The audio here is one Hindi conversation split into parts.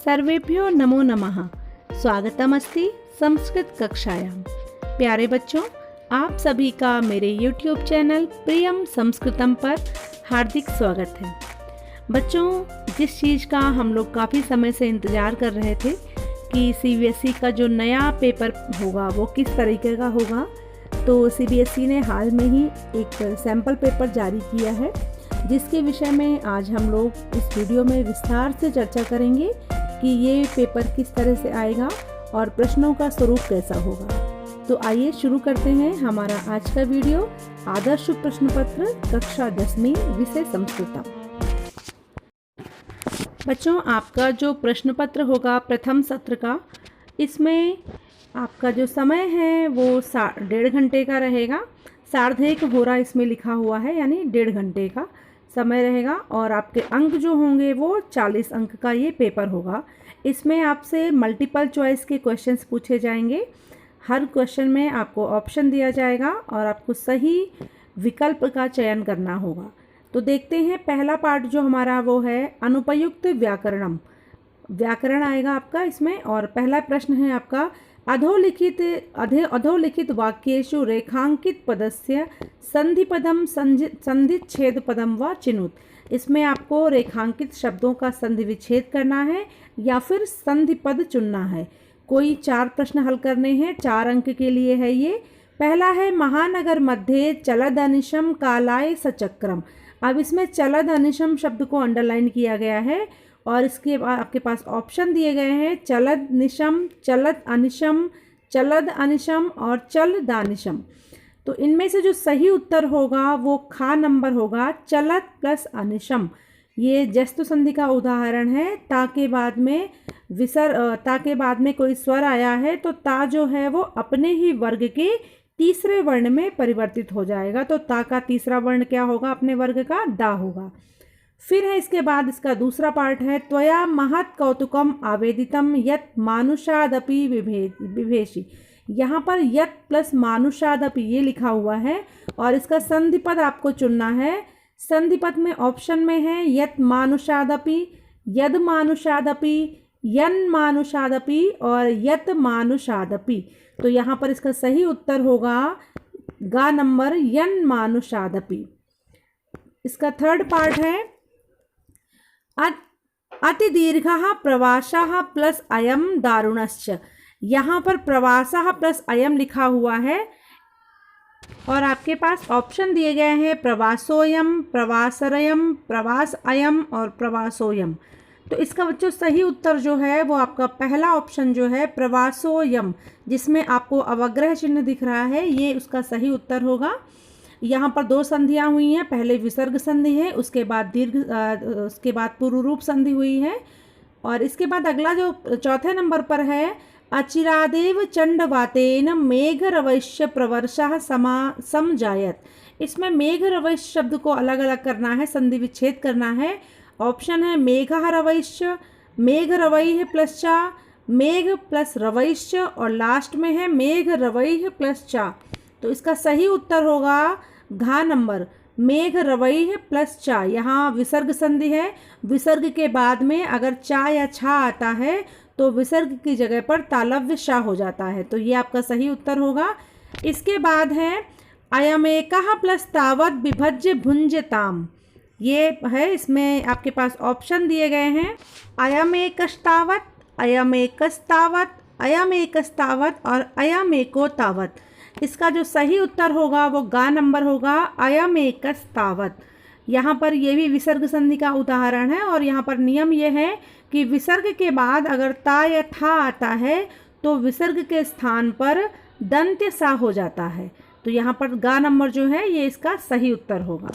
सर्वेभ्यो नमो नमः। स्वागतमस्ति संस्कृत कक्षायां। प्यारे बच्चों, आप सभी का मेरे YouTube चैनल प्रियम संस्कृतम पर हार्दिक स्वागत है। बच्चों, जिस चीज़ का हम लोग काफ़ी समय से इंतज़ार कर रहे थे कि CBSE का जो नया पेपर होगा वो किस तरीके का होगा, तो CBSE ने हाल में ही एक सैम्पल पेपर जारी किया है, जिसके विषय में आज हम लोग इस वीडियो में विस्तार से चर्चा करेंगे कि ये पेपर किस तरह से आएगा और प्रश्नों का स्वरूप कैसा होगा। तो आइए शुरू करते हैं हमारा आज का वीडियो। आदर्श प्रश्न पत्र कक्षा 10वीं विषय संस्कृतम। बच्चों, आपका जो प्रश्न पत्र होगा प्रथम सत्र का, इसमें आपका जो समय है वो 1.5 घंटे का रहेगा। 1:30 हो रहा इसमें लिखा हुआ है, यानी 1.5 घंटे का समय रहेगा। और आपके अंक जो होंगे वो 40 अंक का ये पेपर होगा। इसमें आपसे मल्टीपल चॉइस के क्वेश्चंस पूछे जाएंगे। हर क्वेश्चन में आपको ऑप्शन दिया जाएगा और आपको सही विकल्प का चयन करना होगा। तो देखते हैं, पहला पार्ट जो हमारा वो है अनुपयुक्त व्याकरणम। व्याकरण आएगा आपका इसमें। और पहला प्रश्न है आपका अधोलिखित वाक्येषु रेखांकित पदस्य संधिपदम संधिच्छेद पदम व चिनुत। इसमें आपको रेखांकित शब्दों का संधि विच्छेद करना है या फिर संधिपद चुनना है। कोई 4 प्रश्न हल करने हैं, 4 अंक के लिए है ये। पहला है महानगर मध्ये चलदनिशम कालाय सचक्रम। अब इसमें चलदनिशम शब्द को अंडरलाइन किया गया है और इसके बाद आपके पास ऑप्शन दिए गए हैं चलद निशम, चलद अनिशम, चलद अनिशम और चल दानिशम। तो इनमें से जो सही उत्तर होगा वो खा नंबर होगा, चलद प्लस अनिशम। ये जस्तु संधि का उदाहरण है। ता के बाद में कोई स्वर आया है तो ता जो है वो अपने ही वर्ग के तीसरे वर्ण में परिवर्तित हो जाएगा। तो ता का तीसरा वर्ण क्या होगा? अपने वर्ग का डा होगा। फिर है इसके बाद इसका दूसरा पार्ट है त्वया महत् कौतुकम आवेदितम यत् मानुषादपि विभेषि। यहाँ पर यत् प्लस मानुषादपि ये लिखा हुआ है और इसका संधिपद आपको चुनना है। संधिपद में ऑप्शन में है यत् मानुषादपि, यद मानुषादपि, यन मानुषादपि और यत मानुषादपि। तो यहाँ पर इसका सही उत्तर होगा गा नंबर, यन मानुषादपि। इसका थर्ड पार्ट है अति दीर्घः प्रवासः प्लस अयम दारुणश्च। यहाँ पर प्रवासः प्लस अयम लिखा हुआ है और आपके पास ऑप्शन दिए गए हैं प्रवासोयम, प्रवासरयम, प्रवास अयम और प्रवासोयम। तो इसका जो सही उत्तर जो है वो आपका पहला ऑप्शन जो है प्रवासोयम, जिसमें आपको अवग्रह चिन्ह दिख रहा है, ये उसका सही उत्तर होगा। यहाँ पर 2 संधियाँ हुई हैं। पहले विसर्ग संधि है, उसके बाद पूर्व रूप संधि हुई है। और इसके बाद अगला जो चौथे नंबर पर है अचिरादेव चंडवातेन मेघरवैश्य प्रवर्षः समजायत। इसमें मेघरवैश्य शब्द को अलग अलग करना है, संधि विच्छेद करना है। ऑप्शन है मेघः रवैश्य, मेघ रवैः प्लस चा, मेघ प्लस रवैश्य और लास्ट में है मेघ रवैः प्लस चा। तो इसका सही उत्तर होगा घा नंबर, मेघ रवैः प्लस चा। यहाँ विसर्ग संधि है। विसर्ग के बाद में अगर चा या छा आता है तो विसर्ग की जगह पर तालव्य शा हो जाता है। तो ये आपका सही उत्तर होगा। इसके बाद है अयमेकः प्लस तावत विभज्य भुंजताम। ये है, इसमें आपके पास ऑप्शन दिए गए हैं अयमेकस्तावत, अयमेकस्तावत, अयमेकस्तावत और अयमेको तावत। इसका जो सही उत्तर होगा वो गा नंबर होगा, अयमेकस्तावत। यहाँ पर ये भी विसर्ग संधि का उदाहरण है और यहाँ पर नियम ये है कि विसर्ग के बाद अगर ता या था आता है तो विसर्ग के स्थान पर दंत्य सा हो जाता है। तो यहाँ पर गा नंबर जो है ये इसका सही उत्तर होगा।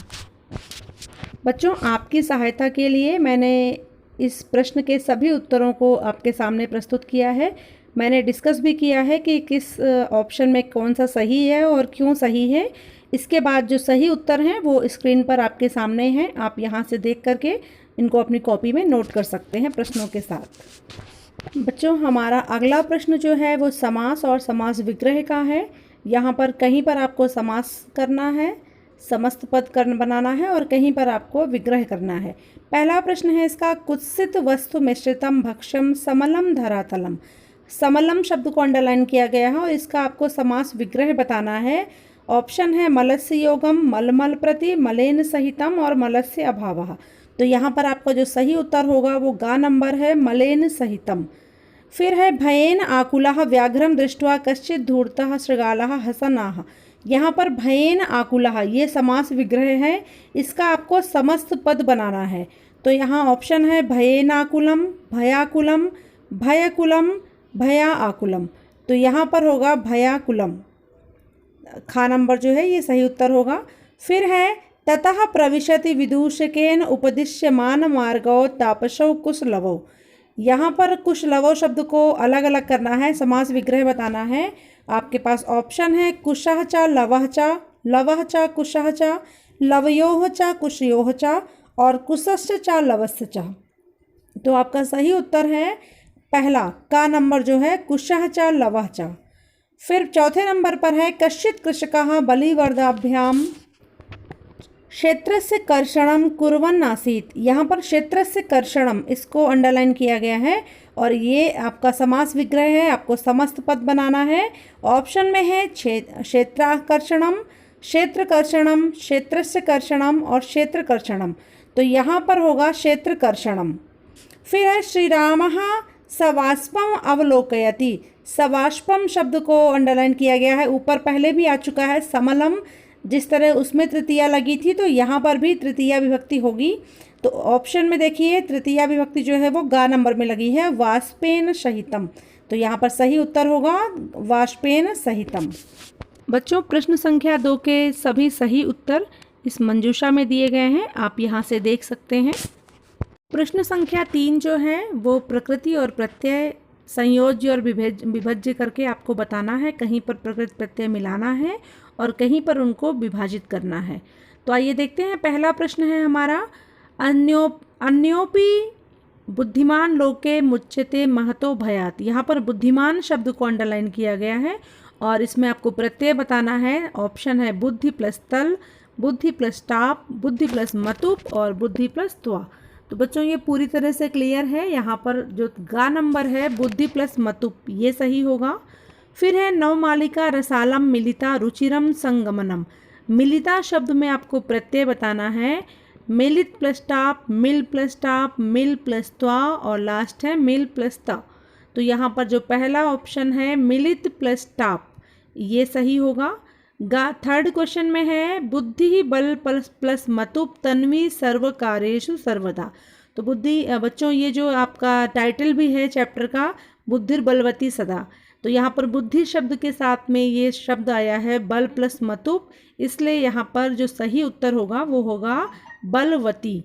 बच्चों, आपकी सहायता के लिए मैंने इस प्रश्न के सभी उत्तरों को आपके सामने प्रस्तुत किया है। मैंने डिस्कस भी किया है कि किस ऑप्शन में कौन सा सही है और क्यों सही है। इसके बाद जो सही उत्तर हैं वो स्क्रीन पर आपके सामने हैं। आप यहाँ से देख करके इनको अपनी कॉपी में नोट कर सकते हैं प्रश्नों के साथ। बच्चों, हमारा अगला प्रश्न जो है वो समास और समास विग्रह का है। यहाँ पर कहीं पर आपको समास करना है समस्त पद कर्ण बनाना है और कहीं पर आपको विग्रह करना है। पहला प्रश्न है इसका, कुत्सित वस्तु मिश्रितम भक्ष्यम समलम धरातलम। समलम शब्द को अंडरलाइन किया गया है और इसका आपको समास विग्रह बताना है। ऑप्शन है मलस्य योगम, मलमल प्रति, मलेन सहितम और मलस्य अभावः। तो यहाँ पर आपका जो सही उत्तर होगा वो गा नंबर है, मलेन सहितम। फिर है भयेन आकुलः व्याघ्रम दृष्ट्वा कश्चित् धूर्तः शृगालः हसनाः। यहाँ पर भयेन आकुलः ये समास विग्रह है, इसका आपको समस्त पद बनाना है। तो यहाँ ऑप्शन है भयेन आकुलम, भयाकुलम, भयकुलम, भया आकुलम। तो यहाँ पर होगा भयाकुलम, खा नंबर जो है ये सही उत्तर होगा। फिर है ततः प्रविशति विदूषकेन उपदिश्यमान मार्गो तापसौ कुशलवौ। यहाँ पर कुशलवौ शब्द को अलग अलग करना है, समास विग्रह बताना है। आपके पास ऑप्शन है कुशः च लवः च, लवः च कुशः च, लवयोः च कुशयोः च और कुशश्च च लवस्य च। तो आपका सही उत्तर है पहला, का नंबर जो है कुशः च लवः च। फिर चौथे नंबर पर है कश्चित् कृषकः बलिवर्दाभ्याम क्षेत्रस्य कर्षणम कुर्वन् आसीत्। यहाँ पर क्षेत्रस्य कर्षणम इसको अंडरलाइन किया गया है और ये आपका समास विग्रह है, आपको समस्त पद बनाना है। ऑप्शन में है क्षेत्राकर्षणम, क्षेत्रकर्षणम, क्षेत्रस्य कर्षणम और क्षेत्रकर्षणम। तो यहाँ पर होगा क्षेत्रकर्षणम। फिर है श्रीरामः सवाष्पम अवलोकयति। सवाष्पम शब्द को अंडरलाइन किया गया है, ऊपर पहले भी आ चुका है। समलम जिस तरह उसमें तृतीया लगी थी तो यहाँ पर भी तृतीया विभक्ति होगी। तो ऑप्शन में देखिए तृतीया विभक्ति जो है वो गा नंबर में लगी है, वाष्पेन सहितम। तो यहाँ पर सही उत्तर होगा वाष्पेन सहितम। बच्चों प्रश्न संख्या 2 के सभी सही उत्तर इस मंजूषा में दिए गए हैं, आप यहाँ से देख सकते हैं। प्रश्न संख्या 3 जो है वो प्रकृति और प्रत्यय संयोज्य और विभज्य करके आपको बताना है। कहीं पर प्रकृति प्रत्यय मिलाना है और कहीं पर उनको विभाजित करना है। तो आइए देखते हैं। पहला प्रश्न है हमारा, अन्योपि बुद्धिमान लोके मुच्यते महतो भयात। यहाँ पर बुद्धिमान शब्द को अंडरलाइन किया गया है और इसमें आपको प्रत्यय बताना है। ऑप्शन है बुद्धि प्लस तल, बुद्धि प्लस टाप, बुद्धि प्लस मतुप और बुद्धि प्लस त्वा। तो बच्चों ये पूरी तरह से क्लियर है। यहाँ पर जो गा नंबर है बुद्धि प्लस मतुप ये सही होगा। फिर है नवमालिका रसालम मिलिता रुचिरम संगमनम। मिलिता शब्द में आपको प्रत्यय बताना है। मिलित प्लस टाप, मिल प्लस टाप, मिल प्लस त्वा और लास्ट है मिल प्लस ता। तो यहाँ पर जो पहला ऑप्शन है मिलित प्लस टाप ये सही होगा। थर्ड क्वेश्चन में है बुद्धि बल प्लस मतुप तन्वी सर्व कार्येषु सर्वदा। तो बुद्धि बच्चों ये जो आपका टाइटल भी है चैप्टर का, बुद्धिर बलवती सदा। तो यहाँ पर बुद्धि शब्द के साथ में ये शब्द आया है बल प्लस मतुप, इसलिए यहाँ पर जो सही उत्तर होगा वो होगा बलवती।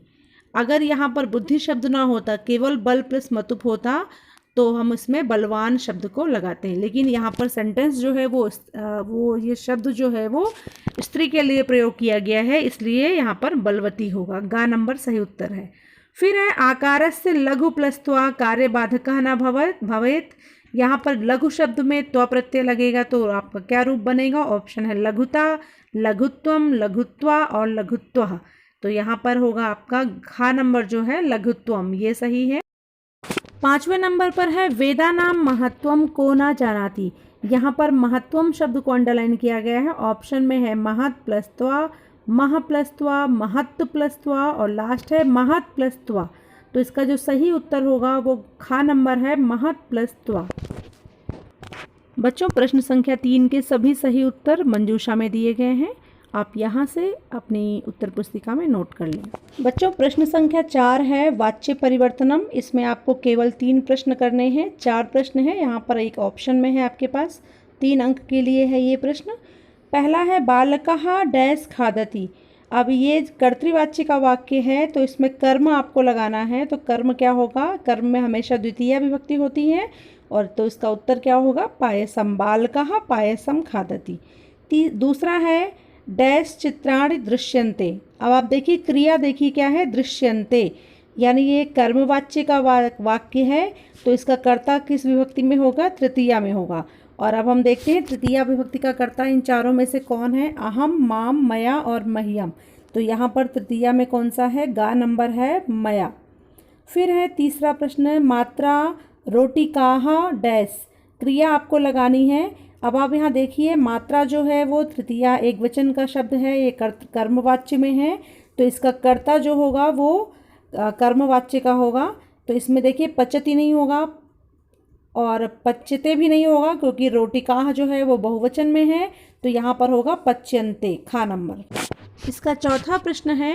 अगर यहाँ पर बुद्धि शब्द ना होता, केवल बल प्लस मतुप होता तो हम इसमें बलवान शब्द को लगाते हैं। लेकिन यहाँ पर सेंटेंस जो है वो ये शब्द जो है वो स्त्री के लिए प्रयोग किया गया है, इसलिए यहाँ पर बलवती होगा। गा नंबर सही उत्तर है। फिर है आकारस्य लघु प्लस त्वा कार्य बाधकः न भवेत। यहाँ पर लघु शब्द में त्व प्रत्यय लगेगा तो आपका क्या रूप बनेगा? ऑप्शन है लघुता, लघुत्वम, लघुत्वा और लघुत्वः। तो यहाँ पर होगा आपका घा नंबर जो है लघुत्वम ये सही है। 5वें नंबर पर है वेदानाम महत्वम को न जानाति। यहाँ पर महत्वम शब्द को अंडरलाइन किया गया है। ऑप्शन में है महत् प्लस त्वा, मह प्लस त्वा, महत्व प्लस त्वा और लास्ट है महत् प्लस त्वा। तो इसका जो सही उत्तर होगा वो खा नंबर है महत् प्लस त्वा। बच्चों प्रश्न संख्या 3 के सभी सही उत्तर मंजूषा में दिए गए हैं, आप यहाँ से अपनी उत्तर पुस्तिका में नोट कर लें। बच्चों प्रश्न संख्या 4 है वाच्य परिवर्तनम। इसमें आपको केवल 3 प्रश्न करने हैं, 4 प्रश्न है। यहाँ पर एक ऑप्शन में है आपके पास, 3 अंक के लिए है ये प्रश्न। पहला है बालकः डैश खादति। अब ये कर्तृवाच्य का वाक्य है तो इसमें कर्म आपको लगाना है। तो कर्म क्या होगा? कर्म में हमेशा द्वितीय विभक्ति होती है और तो इसका उत्तर क्या होगा? पायसम। बालकः पायसम खादति। दूसरा है डैश चित्राणि दृश्यन्ते। अब आप देखिए क्रिया देखिए क्या है? दृश्यन्ते, यानी ये कर्मवाच्य का वाक्य है तो इसका कर्ता किस विभक्ति में होगा? तृतीया में होगा। और अब हम देखते हैं तृतीया विभक्ति का कर्ता इन चारों में से कौन है। अहम, माम, मया और मह्यम। तो यहाँ पर तृतीया में कौन सा है, गा नंबर है मया। फिर है तीसरा प्रश्न, मात्रा रोटिकाः डैश, क्रिया आपको लगानी है। अब आप यहाँ देखिए मात्रा जो है वो तृतीया एकवचन का शब्द है, ये कर्मवाच्य में है, तो इसका कर्ता जो होगा वो कर्मवाच्य का होगा। तो इसमें देखिए पचती नहीं होगा और पच्यते भी नहीं होगा, क्योंकि रोटिकाः जो है वो बहुवचन में है, तो यहाँ पर होगा पच्यन्ते, खा नंबर। इसका चौथा प्रश्न है,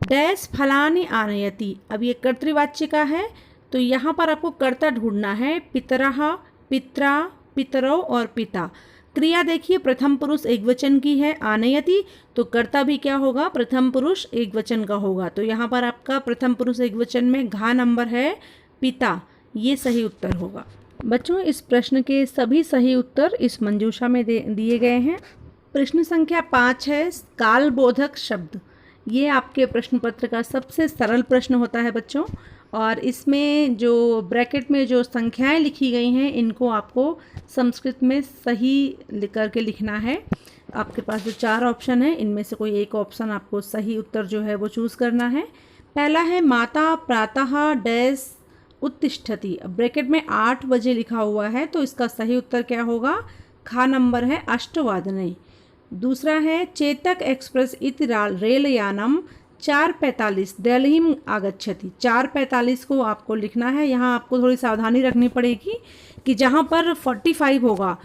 डैश फलानि आनयति। अब ये कर्तृवाच्य का है, तो यहाँ पर आपको कर्ता ढूंढना है। पितरः, पित्रा, पितरौ और पिता। क्रिया देखिए प्रथम पुरुष एकवचन की है, आनयति, तो कर्ता भी क्या होगा, प्रथम पुरुष एकवचन का होगा। तो यहाँ पर आपका प्रथम पुरुष एकवचन में घा नंबर है पिता, ये सही उत्तर होगा। बच्चों इस प्रश्न के सभी सही उत्तर इस मंजूषा में दिए गए हैं। प्रश्न संख्या 5 है, कालबोधक शब्द। ये आपके प्रश्न पत्र का सबसे सरल प्रश्न होता है बच्चों, और इसमें जो ब्रैकेट में जो संख्याएं लिखी गई हैं इनको आपको संस्कृत में सही करके लिखना है। आपके पास जो 4 ऑप्शन है इनमें से कोई एक ऑप्शन आपको सही उत्तर जो है वो चूज़ करना है। पहला है, माता प्रातः डैश उत्तिष्ठति। अब ब्रैकेट में 8 बजे लिखा हुआ है, तो इसका सही उत्तर क्या होगा, खा नंबर है अष्टवादने। दूसरा है, चेतक एक्सप्रेस इति रेलयानम 4:45 दिल्लीम आगच्छति। 4:45 को आपको लिखना है। यहाँ आपको थोड़ी सावधानी रखनी पड़ेगी कि जहाँ पर 45 होगा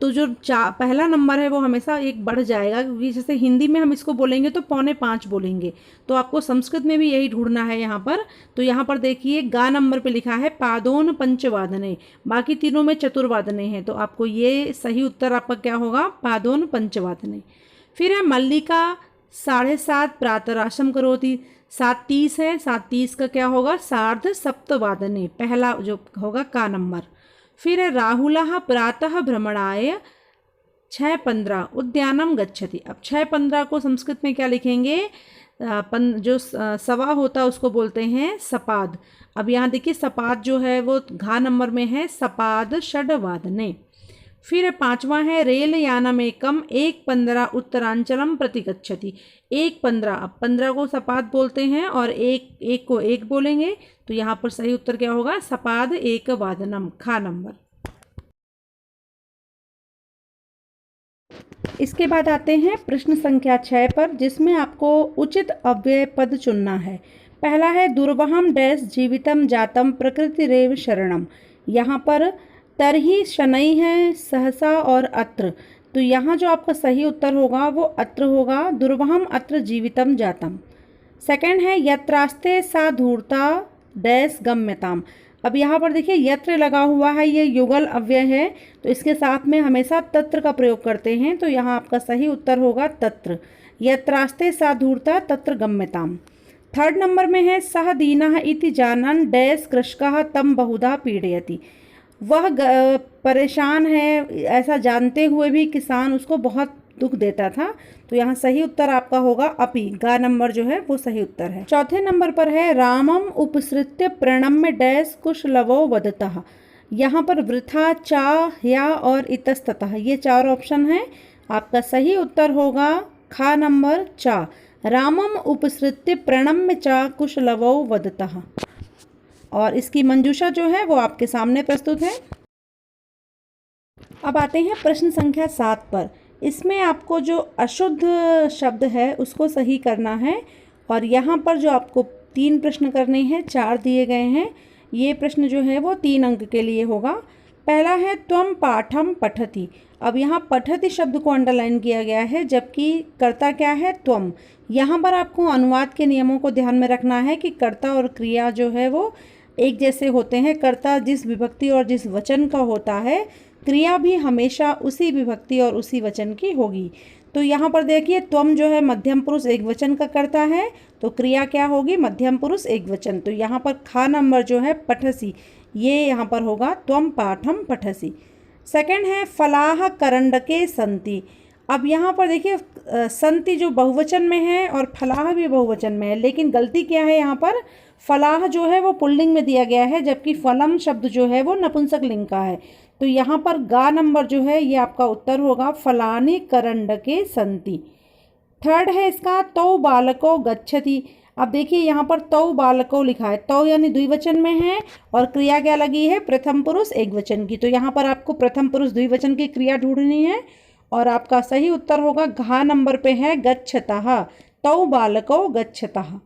तो जो पहला नंबर है वो हमेशा एक बढ़ जाएगा, क्योंकि जैसे हिंदी में हम इसको बोलेंगे तो 4:45 बोलेंगे, तो आपको संस्कृत में भी यही ढूंढना है यहाँ पर। तो यहाँ पर देखिए गा नंबर पे लिखा है पादोन पंचवादने, बाकी तीनों में चतुर्वादने हैं, तो आपको ये सही उत्तर आपका क्या होगा, पादोन पंचवादने। फिर है, मल्लिका 7:30 प्रातराशम करोति। 7:30 है, 7:30 का क्या होगा, सार्ध सप्तवादने, पहला जो होगा का नंबर। फिर है, राहुलः प्रातः भ्रमणाय 6:15 उद्यानम गच्छति। अब 6:15 को संस्कृत में क्या लिखेंगे, जो सवा होता है उसको बोलते हैं सपाद। अब यहाँ देखिए सपाद जो है वो घा नंबर में है, सपाद षड्वादने। फिर 5वां है, रेल यानम एकम 1:15 उत्तरांचलम प्रति गच्छति। 1:15, अब 15 को सपाद बोलते हैं और एक को एक बोलेंगे, तो यहाँ पर सही उत्तर क्या होगा, सपाद एक वादनम, खा नंबर। इसके बाद आते हैं प्रश्न संख्या 6 पर, जिसमें आपको उचित अव्यय पद चुनना है। पहला है, दुर्वहम डैश जीवितम जातम प्रकृतिरेव शरणम। यहाँ पर तरही शनई है, सहसा और अत्र, तो यहाँ जो आपका सही उत्तर होगा वो अत्र होगा, दुर्वहम अत्र जीवितम जातम। सेकंड है, यत्रास्ते सा धूर्ता डैश गम्यताम। अब यहाँ पर देखिए यत्र लगा हुआ है, ये युगल अव्यय है, तो इसके साथ में हमेशा तत्र का प्रयोग करते हैं, तो यहाँ आपका सही उत्तर होगा तत्र, यत्रास्ते सा धूर्ता तत्र गम्यताम। थर्ड नंबर में है, सह दीनः इति जानन् डैश कृषकः तम बहुधा पीड़यति। वह परेशान है ऐसा जानते हुए भी किसान उसको बहुत दुख देता था, तो यहाँ सही उत्तर आपका होगा अपि, गा नंबर जो है वो सही उत्तर है। चौथे नंबर पर है, रामम उपसृत्य प्रणम्य डैश कुशलवो वदतः। यहाँ पर वृथा, चा, या और इतस्ततः, ये 4 ऑप्शन हैं। आपका सही उत्तर होगा खा नंबर चा, रामम उपसृत्य प्रणम्य चा कुशलवो वदतः। और इसकी मंजूषा जो है वो आपके सामने प्रस्तुत है। अब आते हैं प्रश्न संख्या 7 पर। इसमें आपको जो अशुद्ध शब्द है उसको सही करना है, और यहाँ पर जो आपको 3 प्रश्न करने हैं, 4 दिए गए हैं। ये प्रश्न जो है वो 3 अंक के लिए होगा। पहला है, त्वम पाठम पठति। अब यहाँ पठति शब्द को अंडरलाइन किया गया है, जबकि कर्ता क्या है, त्वम। यहाँ पर आपको अनुवाद के नियमों को ध्यान में रखना है कि कर्ता और क्रिया जो है वो एक जैसे होते हैं। कर्ता जिस विभक्ति और जिस वचन का होता है, क्रिया भी हमेशा उसी विभक्ति और उसी वचन की होगी। तो यहाँ पर देखिए त्वम जो है मध्यम पुरुष एकवचन का कर्ता है, तो क्रिया क्या होगी, मध्यम पुरुष एकवचन। तो यहाँ पर खा नंबर जो है पठसी, ये यहाँ पर होगा त्वम पाठम पठसी। सेकंड है, फलाह करंडके संति। अब यहाँ पर देखिए संति जो बहुवचन में है और फलाह भी बहुवचन में है, लेकिन गलती क्या है, यहाँ पर फलाह जो है वो पुल्लिंग में दिया गया है, जबकि फलम शब्द जो है वो नपुंसक लिंग का है। तो यहाँ पर गा नंबर जो है ये आपका उत्तर होगा, फलाने करंडके संति। थर्ड है इसका तौ बालको गच्छति। अब देखिए यहाँ पर तौ बालको लिखा है, तौ यानी द्विवचन में है और क्रिया क्या लगी है, प्रथम पुरुष एक वचन की। तो यहाँ पर आपको प्रथम पुरुष द्विवचन की क्रिया ढूंढनी है और आपका सही उत्तर होगा घ नंबर पे है गच्छतः, तौ बालको गच्छतः।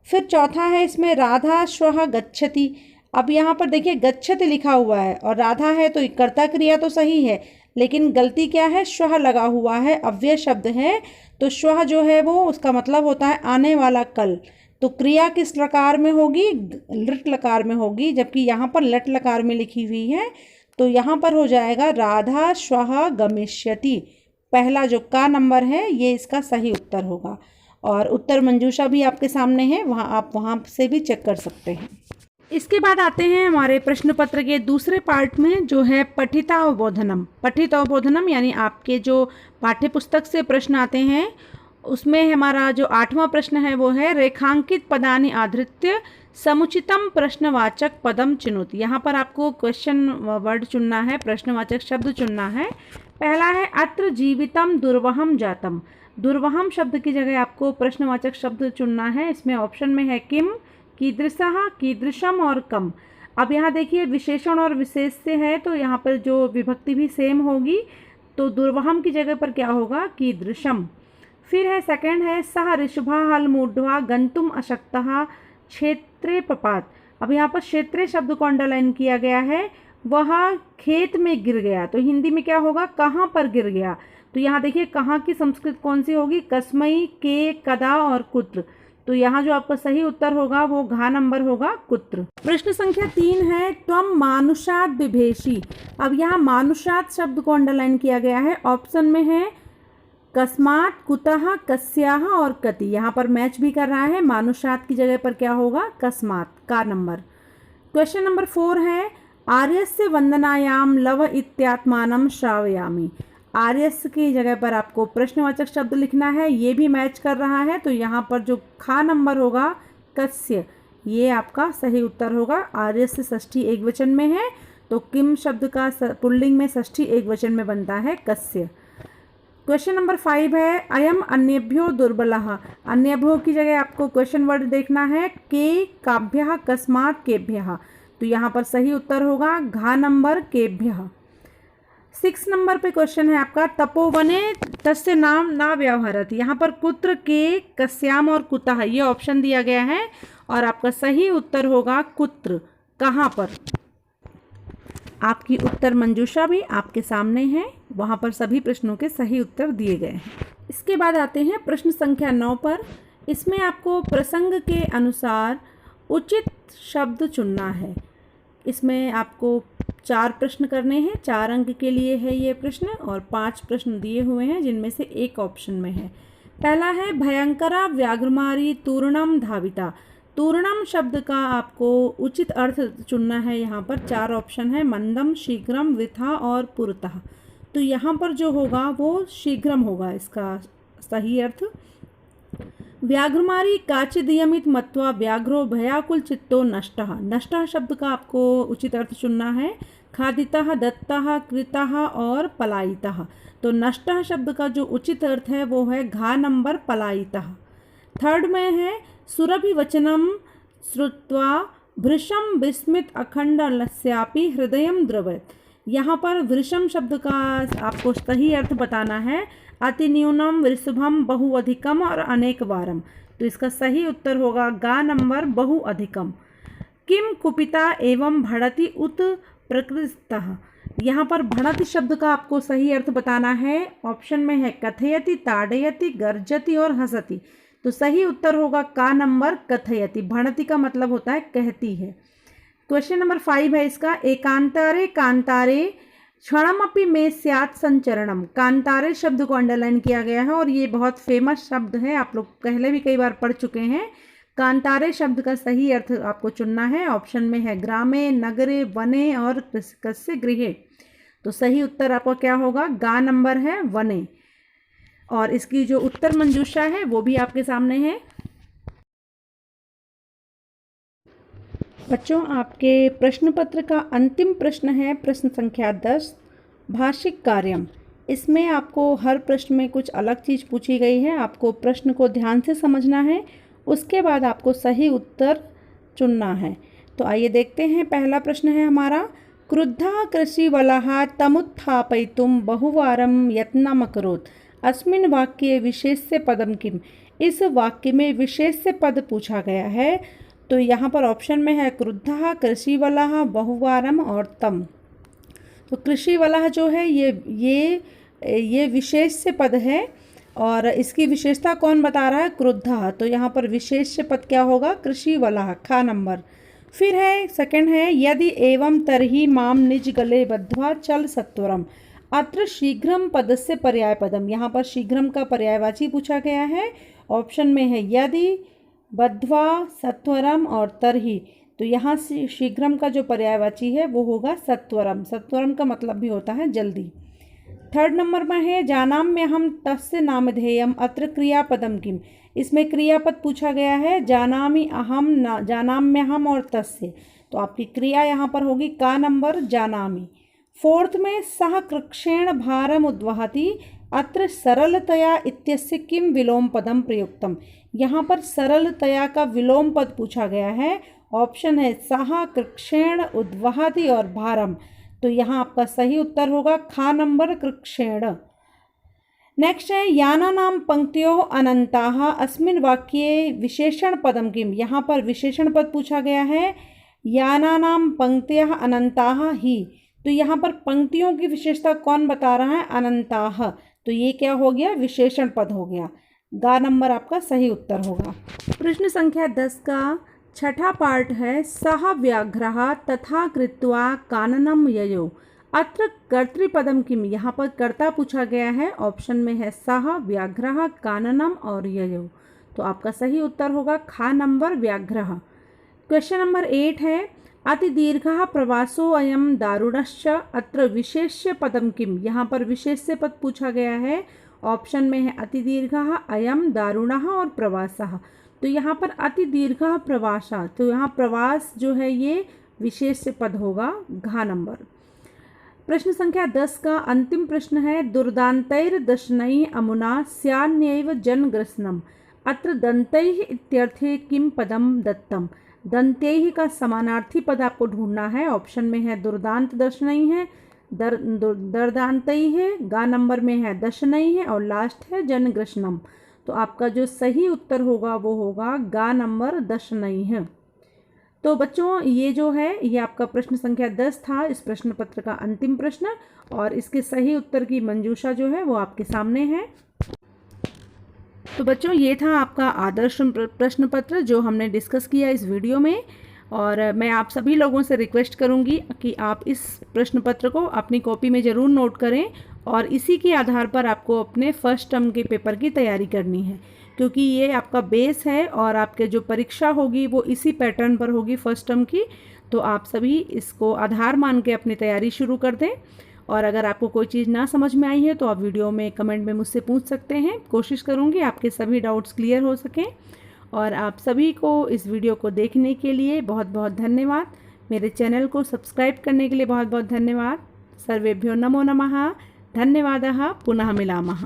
फिर चौथा है इसमें राधा श्वः गच्छति। अब यहाँ पर देखिए गच्छति लिखा हुआ है और राधा है तो कर्ता क्रिया तो सही है, लेकिन गलती क्या है, श्वः लगा हुआ है, अव्यय शब्द है। तो श्वः जो है वो उसका मतलब होता है आने वाला कल। तो क्रिया किस लकार में होगी, लट लकार में होगी, जबकि यहाँ पर लट लकार में लिखी हुई है। तो यहाँ पर हो जाएगा राधा श्वः गमिष्यति। पहला जो का नंबर है ये इसका सही उत्तर होगा। और उत्तर मंजूषा भी आपके सामने है, वहाँ आप वहाँ से भी चेक कर सकते हैं। इसके बाद आते हैं हमारे प्रश्न पत्र के दूसरे पार्ट में, जो है पठितावबोधनम। पठितावबोधनम यानी आपके जो पाठ्य पुस्तक से प्रश्न आते हैं उसमें हमारा जो 8वां प्रश्न है वो है रेखांकित पदानि आधृत्य समुचितम प्रश्नवाचक पदम चिनुत। यहाँ पर आपको क्वेश्चन वर्ड चुनना है, प्रश्नवाचक शब्द चुनना है। पहला है अत्र जीवितम दुर्वहम जातम। दुर्वहम शब्द की जगह आपको प्रश्नवाचक शब्द चुनना है। इसमें ऑप्शन में है किम, कीदृशः, कीदृशम और कम। अब यहाँ देखिए विशेषण और विशेष से है तो यहाँ पर जो विभक्ति भी सेम होगी, तो दुर्वहम की जगह पर क्या होगा, कीदृशम। फिर है सेकंड है सह ऋषभः हलमूढ़वा गंतुम अशक्तः क्षेत्रे पपात। अब यहाँ पर क्षेत्रे शब्द को अंडरलाइन किया गया है, वह खेत में गिर गया। तो हिंदी में क्या होगा, कहाँ पर गिर गया। तो यहाँ देखिए कहाँ की संस्कृत कौन सी होगी, कस्मई, के, कदा और कुत्र। तो यहाँ जो आपका सही उत्तर होगा वो घा नंबर होगा, कुत्र। प्रश्न संख्या 3 है त्वम मानुषात बिभेषि। अब यहाँ मानुषात शब्द को अंडरलाइन किया गया है। ऑप्शन में है कस्मात, कुतः, कस्याः और कति। यहाँ पर मैच भी कर रहा है, मानुषात की जगह पर क्या होगा, कस्मात, का नंबर। क्वेश्चन नंबर 4 है आर्यस्य वंदनायाम लव इत्यात्मानं श्रावयामि। आर्यस्य की जगह पर आपको प्रश्नवाचक शब्द लिखना है, ये भी मैच कर रहा है। तो यहाँ पर जो खा नंबर होगा कस्य, ये आपका सही उत्तर होगा। आर्यस्य षष्ठी एक वचन में है तो किम शब्द का पुल्लिंग में षष्ठी एक वचन में बनता है कस्य। क्वेश्चन नंबर 5 है अयम अन्येभ्यो दुर्बलः। अन्येभ्यो की जगह आपको क्वेश्चन वर्ड देखना है, के, काभ्यः, कस्मात्, केभ्यः। तो यहाँ पर सही उत्तर होगा घा नंबर, केभ्यः। 6 नंबर पे क्वेश्चन है आपका तपोवने तस्य नाम ना व्यवहरति। यहाँ पर कुत्र, के, कस्याम और कुतः ये ऑप्शन दिया गया है और आपका सही उत्तर होगा कुत्र, कहाँ पर। आपकी उत्तर मंजूषा भी आपके सामने है, वहाँ पर सभी प्रश्नों के सही उत्तर दिए गए हैं। इसके बाद आते हैं प्रश्न संख्या 9 पर। इसमें आपको प्रसंग के अनुसार उचित शब्द चुनना है। इसमें आपको 4 प्रश्न करने हैं, 4 अंक के लिए है ये प्रश्न और 5 प्रश्न दिए हुए हैं जिनमें से एक ऑप्शन में है। पहला है भयंकरा व्याघ्रमारी तूर्णम धाविता। तूर्णम शब्द का आपको उचित अर्थ चुनना है। यहाँ पर 4 ऑप्शन है, मंदम, शीघ्रम, वृथा और पुरतः। तो यहाँ पर जो होगा वो शीघ्रम होगा इसका सही अर्थ। व्याघ्रमारी काचिदयमित मत्वा व्याघ्रो भयाकुल चित्तो नष्टः। नष्टः शब्द का आपको उचित अर्थ चुनना है। खादितः, दत्तः, कृतः और पलायितः। तो नष्टः शब्द का जो उचित अर्थ है वो है घा नंबर, पलायितः। थर्ड में है सुरभि वचनम श्रुत्वा भृशम विस्मित अखंड लस्यापि हृदयम द्रवत। यहाँ पर वृषम शब्द का आपको सही अर्थ बताना है। अति न्यूनम, वृषभम, बहु अधिकम और अनेक वारम। तो इसका सही उत्तर होगा गा नंबर, बहु अधिकम। किम कुपिता एवं भड़ति उत प्रकृतः। यहाँ पर भड़ति शब्द का आपको सही अर्थ बताना है। ऑप्शन में है कथयति, ताड़यति, गर्जति और हसति। तो सही उत्तर होगा का नंबर, कथयति। भणति का मतलब होता है कहती है। क्वेश्चन नंबर 5 है इसका एकांतारे कांतारे क्षणमपि में स्यात् संचरणम। कांतारे शब्द को अंडरलाइन किया गया है और ये बहुत फेमस शब्द है, आप लोग पहले भी कई बार पढ़ चुके हैं। कांतारे शब्द का सही अर्थ आपको चुनना है। ऑप्शन में है ग्रामे, नगरे, वने और कस्य गृहे। तो सही उत्तर आपका क्या होगा, गा नंबर है, वने। और इसकी जो उत्तर मंजूषा है वो भी आपके सामने है। बच्चों, आपके प्रश्न पत्र का अंतिम प्रश्न है प्रश्न संख्या 10, भाषिक कार्यम। इसमें आपको हर प्रश्न में कुछ अलग चीज़ पूछी गई है। आपको प्रश्न को ध्यान से समझना है, उसके बाद आपको सही उत्तर चुनना है। तो आइए देखते हैं। पहला प्रश्न है हमारा, क्रुद्धः कृषिवलः तमुत्थापयितुं बहुवारं यत्नम् अकरोत्। अस्मिन् वाक्ये विशेष्य पदं किम्। इस वाक्य में विशेष्य पद पूछा गया है। तो यहाँ पर ऑप्शन में है क्रुद्धः, कृषिवलः, बहुवारम और तम। तो कृषिवलः जो है ये विशेष्य पद है और इसकी विशेषता कौन बता रहा है? क्रुद्धः। तो यहाँ पर विशेष्य पद क्या होगा? कृषिवलः, खा नंबर। फिर है सेकंड है, यदि एवं तर्हि माम निज गले बद्ध्वा चल सत्वरम। अत्र शीघ्रम पदस्य पर्याय पदम। यहाँ पर शीघ्रम का पर्यायवाची पूछा गया है। ऑप्शन में है यदि, बद्ध्वा, सत्वरम और तर्हि। तो यहाँ से शीघ्रम का जो पर्यायवाची है वो होगा सत्वरम। सत्वरम का मतलब भी होता है जल्दी। थर्ड नंबर में है, जानाम्यहम तस्य नामधेयम अत्र क्रियापदम किम। इसमें क्रियापद पूछा गया है, जानामि, अहम, जानाम्यहम और तस्य। तो आपकी क्रिया यहाँ पर होगी का नंबर, जानामि। फोर्थ में, सह कृक्षेण भारम उद्वहति अत्र सरलतया इत्यस्य किम विलोम पदम प्रयुक्तम। यहाँ पर सरलतया का विलोम पद पूछा गया है। ऑप्शन है सह कृक्षेण, उद्वहति और भारम। तो यहाँ आपका सही उत्तर होगा खा नंबर, कृक्षेण। नेक्स्ट है, यानानां पंक्तियों अनंताः अस्मिन् वाक्ये विशेषण पदम किम। यहाँ पर विशेषण पद पूछा गया है, यानानां पंक्तियः अनंताः ही। तो यहाँ पर पंक्तियों की विशेषता कौन बता रहा है? अनंताः। तो ये क्या हो गया? विशेषण पद हो गया। गा नंबर आपका सही उत्तर होगा। प्रश्न संख्या 10 का छठा पार्ट है, सह व्याघ्रः तथा कृत्वा काननम ययो। अत्र कर्तृपदम किम। यहाँ पर कर्ता पूछा गया है। ऑप्शन में है सह, व्याघ्रः, काननम और ययो। तो आपका सही उत्तर होगा खा नंबर, व्याघ्रः। क्वेश्चन नंबर 8 है, अतिदीर्घः प्रवासो अयम दारुणश्च अत्र विशेष्य पदम किम। यहाँ पर विशेष्य पद पूछा गया है। ऑप्शन में है अतिदीर्घः, अयम, दारुणः और प्रवासः। तो यहाँ पर अतिदीर्घः प्रवासा। तो यहाँ प्रवास जो है ये विशेष्य पद होगा, घा नंबर। प्रश्न संख्या 10 का अंतिम प्रश्न है, दुर्दान्तैर्दशनैः अमुना स्यान्येव जनग्रसनम्। अत्र दन्तैः इत्यर्थे किम पदम दत्तम। दंत्यैः का समानार्थी पद आपको ढूंढना है। ऑप्शन में है दुर्दांत दशनैः है, दर्दान्तैः है, गा नंबर में है दशनैः है और लास्ट है जनग्रसनम। तो आपका जो सही उत्तर होगा वो होगा गा नंबर, दशनैः। तो बच्चों, ये जो है ये आपका प्रश्न संख्या 10 था, इस प्रश्न पत्र का अंतिम प्रश्न। और इसके सही उत्तर की मंजूषा जो है वो आपके सामने है। तो बच्चों, ये था आपका आदर्श प्रश्न पत्र जो हमने डिस्कस किया इस वीडियो में। और मैं आप सभी लोगों से रिक्वेस्ट करूंगी कि आप इस प्रश्न पत्र को अपनी कॉपी में ज़रूर नोट करें और इसी के आधार पर आपको अपने फर्स्ट टर्म के पेपर की तैयारी करनी है, क्योंकि ये आपका बेस है और आपके जो परीक्षा होगी वो इसी पैटर्न पर होगी फर्स्ट टर्म की। तो आप सभी इसको आधार मान के अपनी तैयारी शुरू कर दें। और अगर आपको कोई चीज़ ना समझ में आई है तो आप वीडियो में कमेंट में मुझसे पूछ सकते हैं। कोशिश करूँगी आपके सभी डाउट्स क्लियर हो सकें। और आप सभी को इस वीडियो को देखने के लिए बहुत बहुत धन्यवाद। मेरे चैनल को सब्सक्राइब करने के लिए बहुत बहुत धन्यवाद। सर्वेभ्यो नमो नमः। धन्यवादः। पुनः मिलामः।